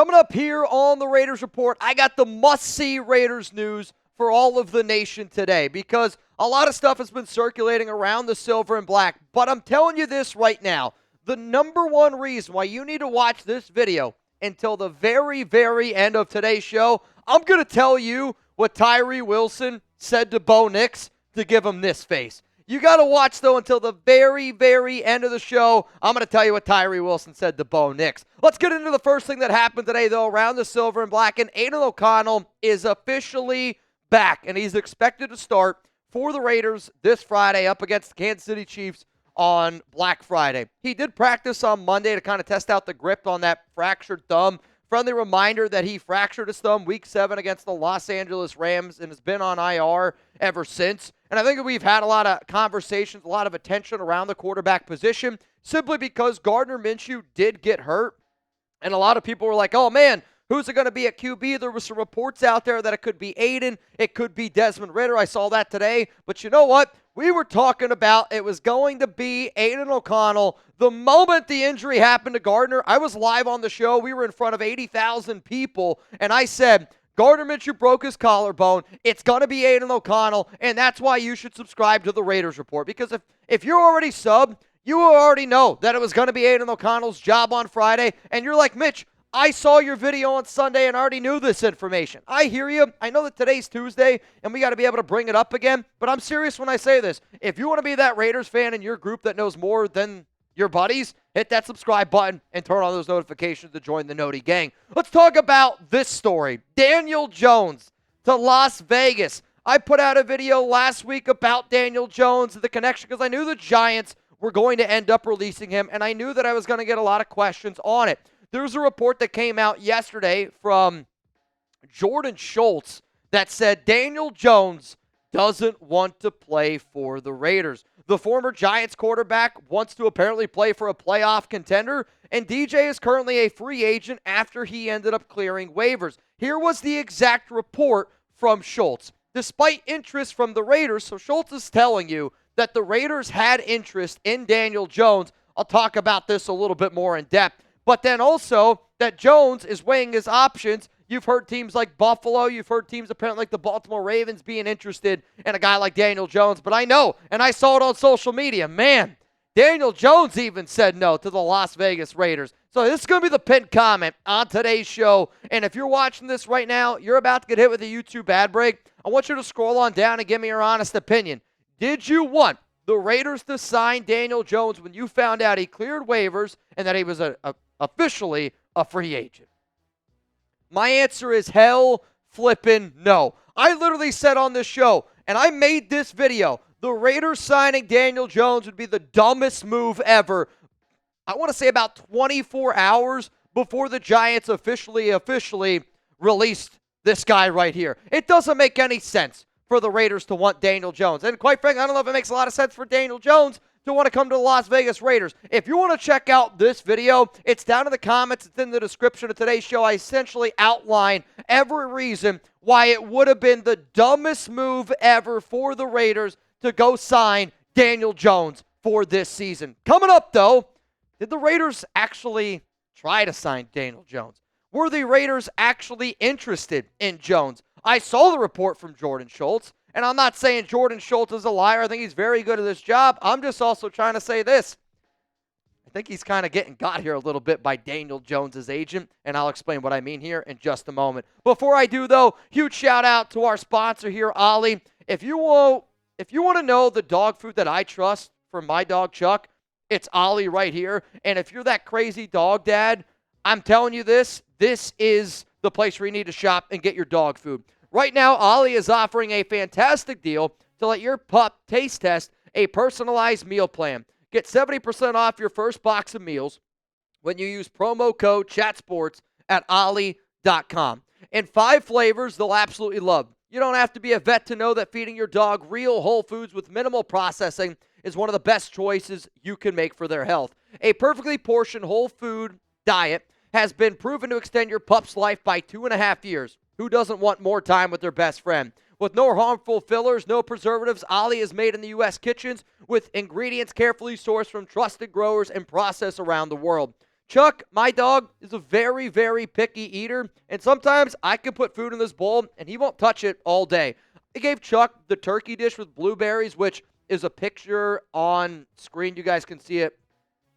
Coming up here on the Raiders Report, I got the must-see Raiders news for all of the nation today because a lot of stuff has been circulating around the silver and black. But I'm telling you this right now, the number one reason why you need to watch this video until the very, very end of today's show, I'm going to tell you what Tyree Wilson said to Bo Nix to give him this face. You got to watch, though, until the very, very end of the show. I'm going to tell you what Tyree Wilson said to Bo Nix. Let's get into the first thing that happened today, though, around the silver and black. And Aidan O'Connell is officially back, and he's expected to start for the Raiders this Friday up against the Kansas City Chiefs on Black Friday. He did practice on Monday to kind of test out the grip on that fractured thumb. Friendly reminder that he fractured his thumb Week 7 against the Los Angeles Rams and has been on IR ever since. And I think that we've had a lot of conversations, a lot of attention around the quarterback position simply because Gardner Minshew did get hurt. And a lot of people were like, oh, man, who's it going to be at QB? There were some reports out there that it could be Aiden. It could be Desmond Ridder. I saw that today. But you know what? We were talking about it was going to be Aidan O'Connell. The moment the injury happened to Gardner, I was live on the show. We were in front of 80,000 people, and I said, Gardner Minshew broke his collarbone. It's going to be Aidan O'Connell, and that's why you should subscribe to the Raiders Report. Because if you're already subbed, you already know that it was going to be Aidan O'Connell's job on Friday, and you're like, Mitch, I saw your video on Sunday and already knew this information. I hear you. I know that today's Tuesday and we got to be able to bring it up again, but I'm serious when I say this. If you want to be that Raiders fan in your group that knows more than your buddies, hit that subscribe button and turn on those notifications to join the Noti gang. Let's talk about this story. Daniel Jones to Las Vegas. I put out a video last week about Daniel Jones and the connection because I knew the Giants were going to end up releasing him, and I knew that I was going to get a lot of questions on it. There's a report that came out yesterday from Jordan Schultz that said Daniel Jones doesn't want to play for the Raiders. The former Giants quarterback wants to apparently play for a playoff contender, and DJ is currently a free agent after he ended up clearing waivers. Here was the exact report from Schultz. Despite interest from the Raiders, so Schultz is telling you that the Raiders had interest in Daniel Jones. I'll talk about this a little bit more in depth. But then also that Jones is weighing his options. You've heard teams like Buffalo. You've heard teams apparently like the Baltimore Ravens being interested in a guy like Daniel Jones. But I know, and I saw it on social media, man, Daniel Jones even said no to the Las Vegas Raiders. So this is going to be the pinned comment on today's show. And if you're watching this right now, you're about to get hit with a YouTube ad break. I want you to scroll on down and give me your honest opinion. Did you want the Raiders to sign Daniel Jones when you found out he cleared waivers and that he was officially a free agent? My answer is hell flippin' no. I literally said on this show, and I made this video, the Raiders signing Daniel Jones would be the dumbest move ever. I want to say about 24 hours before the Giants officially released this guy right here. It doesn't make any sense for the Raiders to want Daniel Jones. And quite frankly, I don't know if it makes a lot of sense for Daniel Jones to want to come to the Las Vegas Raiders. If you want to check out this video, it's down in the comments. It's in the description of today's show. I essentially outline every reason why it would have been the dumbest move ever for the Raiders to go sign Daniel Jones for this season. Coming up, though, did the Raiders actually try to sign Daniel Jones? Were the Raiders actually interested in Jones? I saw the report from Jordan Schultz. And I'm not saying Jordan Schultz is a liar. I think he's very good at this job. I'm just also trying to say this. I think he's kind of getting got here a little bit by Daniel Jones' agent, and I'll explain what I mean here in just a moment. Before I do, though, huge shout-out to our sponsor here, Ollie. If you want to know the dog food that I trust for my dog, Chuck, it's Ollie right here. And if you're that crazy dog dad, I'm telling you this is the place where you need to shop and get your dog food. Right now, Ollie is offering a fantastic deal to let your pup taste test a personalized meal plan. Get 70% off your first box of meals when you use promo code CHATSPORTS at ollie.com. And 5 flavors they'll absolutely love. You don't have to be a vet to know that feeding your dog real whole foods with minimal processing is one of the best choices you can make for their health. A perfectly portioned whole food diet has been proven to extend your pup's life by 2.5 years. Who doesn't want more time with their best friend? With no harmful fillers, no preservatives, Ollie is made in the U.S. kitchens with ingredients carefully sourced from trusted growers and processed around the world. Chuck, my dog, is a very, very picky eater, and sometimes I can put food in this bowl, and he won't touch it all day. I gave Chuck the turkey dish with blueberries, which is a picture on screen. You guys can see it.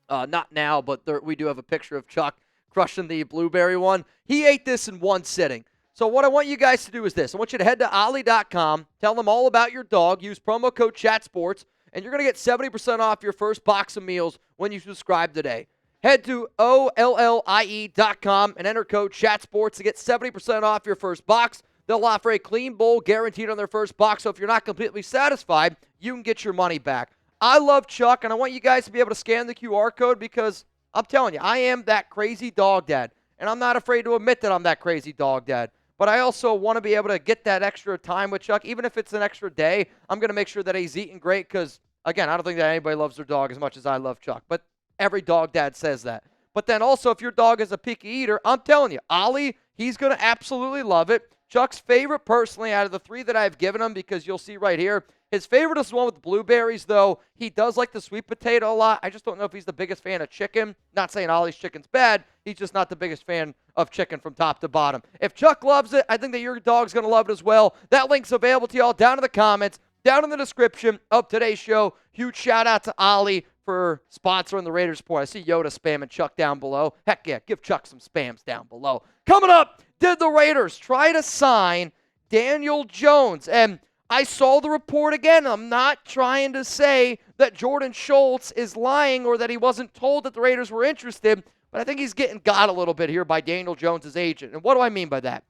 Not now, but we do have a picture of Chuck crushing the blueberry one. He ate this in one sitting. So what I want you guys to do is this. I want you to head to ollie.com, tell them all about your dog, use promo code ChatSports, and you're going to get 70% off your first box of meals when you subscribe today. Head to OLLIE.com and enter code ChatSports to get 70% off your first box. They'll offer a clean bowl guaranteed on their first box, so if you're not completely satisfied, you can get your money back. I love Chuck, and I want you guys to be able to scan the QR code because I'm telling you, I am that crazy dog dad, and I'm not afraid to admit that I'm that crazy dog dad. But I also want to be able to get that extra time with Chuck. Even if it's an extra day, I'm going to make sure that he's eating great because, again, I don't think that anybody loves their dog as much as I love Chuck. But every dog dad says that. But then also, if your dog is a picky eater, I'm telling you, Ollie, he's going to absolutely love it. Chuck's favorite, personally, out of the three that I've given him, because you'll see right here, his favorite is the one with blueberries, though. He does like the sweet potato a lot. I just don't know if he's the biggest fan of chicken. Not saying Ollie's chicken's bad. He's just not the biggest fan of chicken from top to bottom. If Chuck loves it, I think that your dog's going to love it as well. That link's available to y'all down in the comments, down in the description of today's show. Huge shout-out to Ollie for sponsoring the Raiders Report. I see Yoda spamming Chuck down below. Heck yeah, give Chuck some spams down below. Coming up, did the Raiders try to sign Daniel Jones? And I saw the report again. I'm not trying to say that Jordan Schultz is lying or that he wasn't told that the Raiders were interested, but I think he's getting got a little bit here by Daniel Jones' agent. And what do I mean by that?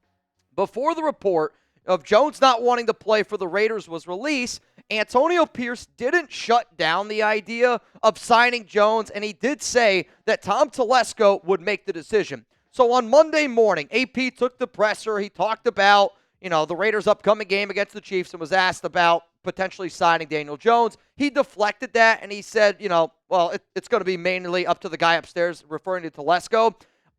Before the report of Jones not wanting to play for the Raiders was released, Antonio Pierce didn't shut down the idea of signing Jones, and he did say that Tom Telesco would make the decision. So on Monday morning, AP took the presser. He talked about, the Raiders' upcoming game against the Chiefs and was asked about potentially signing Daniel Jones. He deflected that, and he said, it's going to be mainly up to the guy upstairs, referring to Telesco.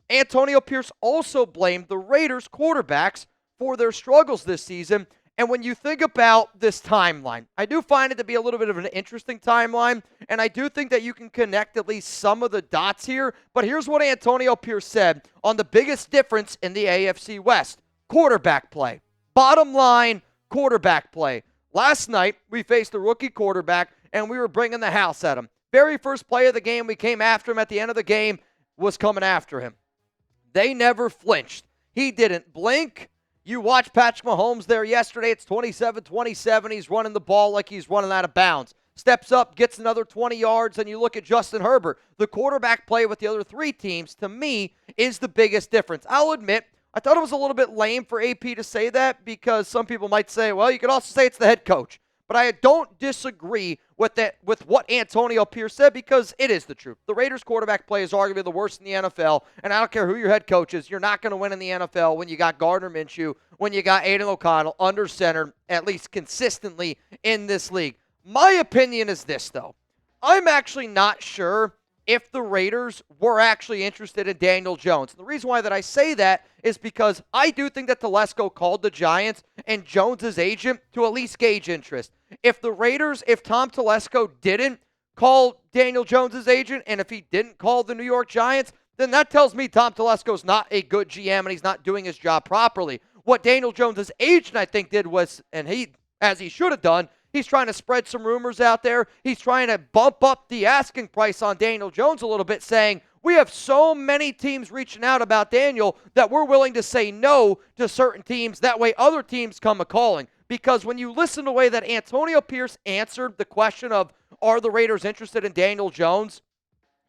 Antonio Pierce also blamed the Raiders' quarterbacks for their struggles this season. And when you think about this timeline, I do find it to be a little bit of an interesting timeline, and I do think that you can connect at least some of the dots here. But here's what Antonio Pierce said on the biggest difference in the AFC West: quarterback play. Bottom line, quarterback play. Last night, we faced a rookie quarterback, and we were bringing the house at him. Very first play of the game, we came after him at the end of the game, was coming after him. They never flinched. He didn't blink. You watch Patrick Mahomes there yesterday. It's 27-27. He's running the ball like he's running out of bounds. Steps up, gets another 20 yards, and you look at Justin Herbert. The quarterback play with the other three teams, to me, is the biggest difference. I'll admit, I thought it was a little bit lame for AP to say that because some people might say, well, you could also say it's the head coach. But I don't disagree with what Antonio Pierce said because it is the truth. The Raiders quarterback play is arguably the worst in the NFL, and I don't care who your head coach is, you're not going to win in the NFL when you got Gardner Minshew, when you got Aidan O'Connell under center, at least consistently in this league. My opinion is this, though. I'm actually not sure if the Raiders were actually interested in Daniel Jones. And the reason why that I say that is because I do think that Telesco called the Giants and Jones's agent to at least gauge interest. If Tom Telesco didn't call Daniel Jones's agent, and if he didn't call the New York Giants, then that tells me Tom Telesco's not a good GM and he's not doing his job properly. What Daniel Jones's agent, I think, did was, and he, as he should have done, he's trying to spread some rumors out there. He's trying to bump up the asking price on Daniel Jones a little bit, saying, we have so many teams reaching out about Daniel that we're willing to say no to certain teams. That way other teams come a-calling. Because when you listen to the way that Antonio Pierce answered the question of, are the Raiders interested in Daniel Jones?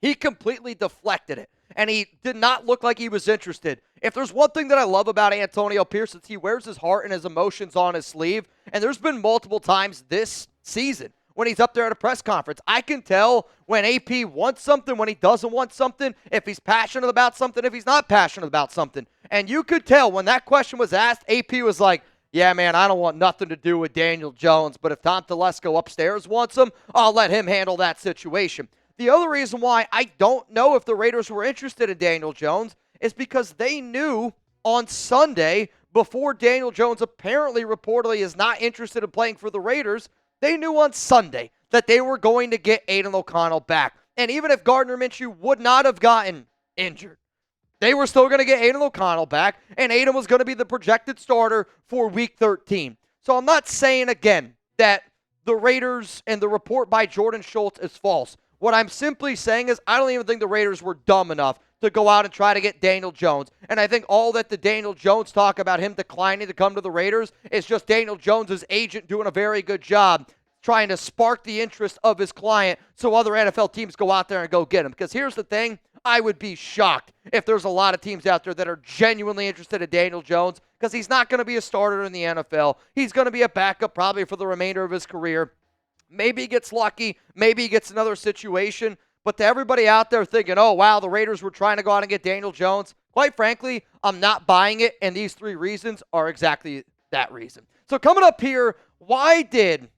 He completely deflected it. And he did not look like he was interested. If there's one thing that I love about Antonio Pierce, it's he wears his heart and his emotions on his sleeve. And there's been multiple times this season when he's up there at a press conference. I can tell when AP wants something, when he doesn't want something, if he's passionate about something, if he's not passionate about something. And you could tell when that question was asked, AP was like, yeah, man, I don't want nothing to do with Daniel Jones, but if Tom Telesco upstairs wants him, I'll let him handle that situation. The other reason why I don't know if the Raiders were interested in Daniel Jones is because they knew on Sunday, before Daniel Jones apparently reportedly is not interested in playing for the Raiders, they knew on Sunday that they were going to get Aidan O'Connell back. And even if Gardner Minshew would not have gotten injured. They were still going to get Aidan O'Connell back, and Aiden was going to be the projected starter for Week 13. So I'm not saying, again, that the Raiders and the report by Jordan Schultz is false. What I'm simply saying is I don't even think the Raiders were dumb enough to go out and try to get Daniel Jones. And I think all that the Daniel Jones talk about him declining to come to the Raiders is just Daniel Jones' agent doing a very good job trying to spark the interest of his client so other NFL teams go out there and go get him. Because here's the thing, I would be shocked if there's a lot of teams out there that are genuinely interested in Daniel Jones because he's not going to be a starter in the NFL. He's going to be a backup probably for the remainder of his career. Maybe he gets lucky. Maybe he gets another situation. But to everybody out there thinking, oh, wow, the Raiders were trying to go out and get Daniel Jones, quite frankly, I'm not buying it, and these three reasons are exactly that reason. So coming up here, what did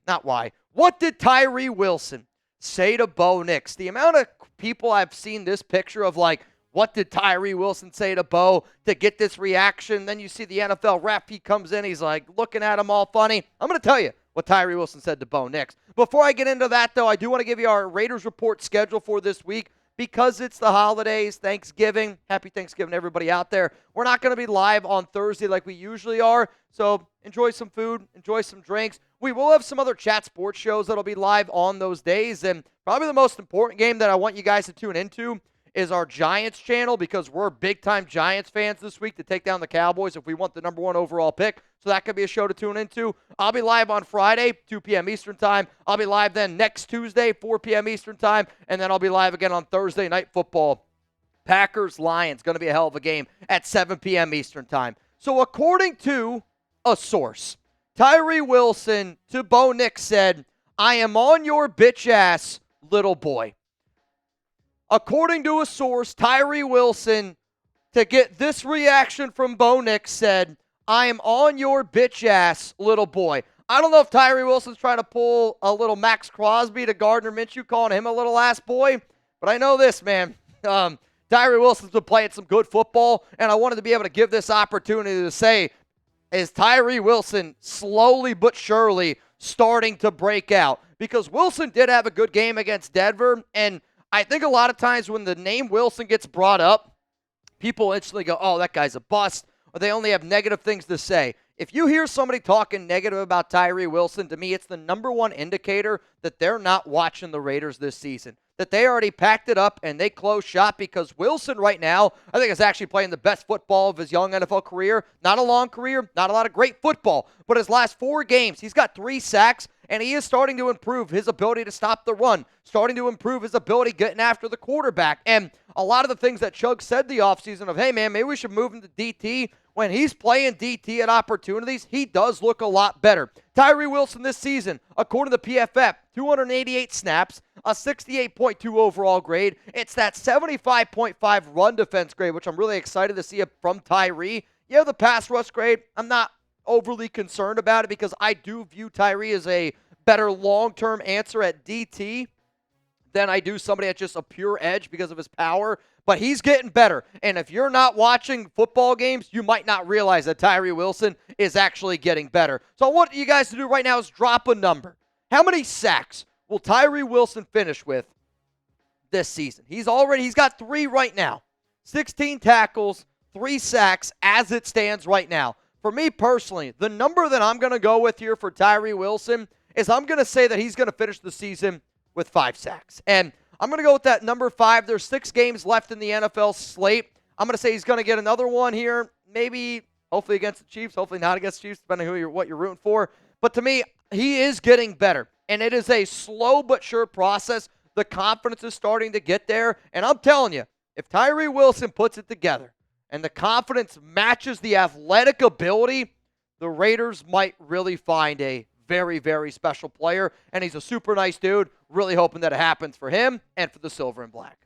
Tyree Wilson say to Bo Nix? The amount of people I've seen this picture of, like, what did Tyree Wilson say to Bo to get this reaction? Then you see the NFL ref, he comes in, he's like looking at him all funny. I'm going to tell you what Tyree Wilson said to Bo Nix. Before I get into that, though, I do want to give you our Raiders report schedule for this week because it's the holidays, Thanksgiving. Happy Thanksgiving to everybody out there. We're not going to be live on Thursday like we usually are, so enjoy some food, enjoy some drinks. We will have some other chat sports shows that'll be live on those days, and probably the most important game that I want you guys to tune into is our Giants channel because we're big-time Giants fans this week to take down the Cowboys if we want the number one overall pick. So that could be a show to tune into. I'll be live on Friday, 2 p.m. Eastern Time. I'll be live then next Tuesday, 4 p.m. Eastern Time. And then I'll be live again on Thursday Night Football. Packers-Lions, going to be a hell of a game at 7 p.m. Eastern Time. So according to a source, Tyree Wilson to Bo Nix said, I am on your bitch ass, little boy. According to a source, Tyree Wilson, to get this reaction from Bo Nix, said, I am on your bitch ass, little boy. I don't know if Tyree Wilson's trying to pull a little Max Crosby to Gardner Minshew, calling him a little ass boy, but I know this, man. Tyree Wilson's been playing some good football, and I wanted to be able to give this opportunity to say, is Tyree Wilson slowly but surely starting to break out? Because Wilson did have a good game against Denver, and I think a lot of times when the name Wilson gets brought up, people instantly go, oh, that guy's a bust, or they only have negative things to say. If you hear somebody talking negative about Tyree Wilson, to me, it's the number one indicator that they're not watching the Raiders this season, that they already packed it up and they closed shop because Wilson right now, I think, is actually playing the best football of his young NFL career. Not a long career, not a lot of great football, but his last 4 games, he's got 3 sacks, and he is starting to improve his ability to stop the run, starting to improve his ability getting after the quarterback. And a lot of the things that Chug said the offseason of, hey, man, maybe we should move him to DT. When he's playing DT at opportunities, he does look a lot better. Tyree Wilson this season, according to PFF, 288 snaps, a 68.2 overall grade. It's that 75.5 run defense grade, which I'm really excited to see from Tyree. Yeah, the pass rush grade, I'm not overly concerned about it because I do view Tyree as a better long-term answer at DT than I do somebody at just a pure edge because of his power. But he's getting better. And if you're not watching football games, you might not realize that Tyree Wilson is actually getting better. So I want you guys to do right now is drop a number. How many sacks will Tyree Wilson finish with this season? He's got 3 right now. 16 tackles, 3 sacks as it stands right now. For me personally, the number that I'm going to go with here for Tyree Wilson is I'm going to say that he's going to finish the season with 5 sacks. And I'm going to go with that number 5. There's 6 games left in the NFL slate. I'm going to say he's going to get another one here, maybe, hopefully against the Chiefs, hopefully not against the Chiefs, depending on what you're rooting for. But to me, he is getting better, and it is a slow but sure process. The confidence is starting to get there, and I'm telling you, if Tyree Wilson puts it together and the confidence matches the athletic ability, the Raiders might really find a very, very special player, and he's a super nice dude. Really hoping that it happens for him and for the Silver and Black.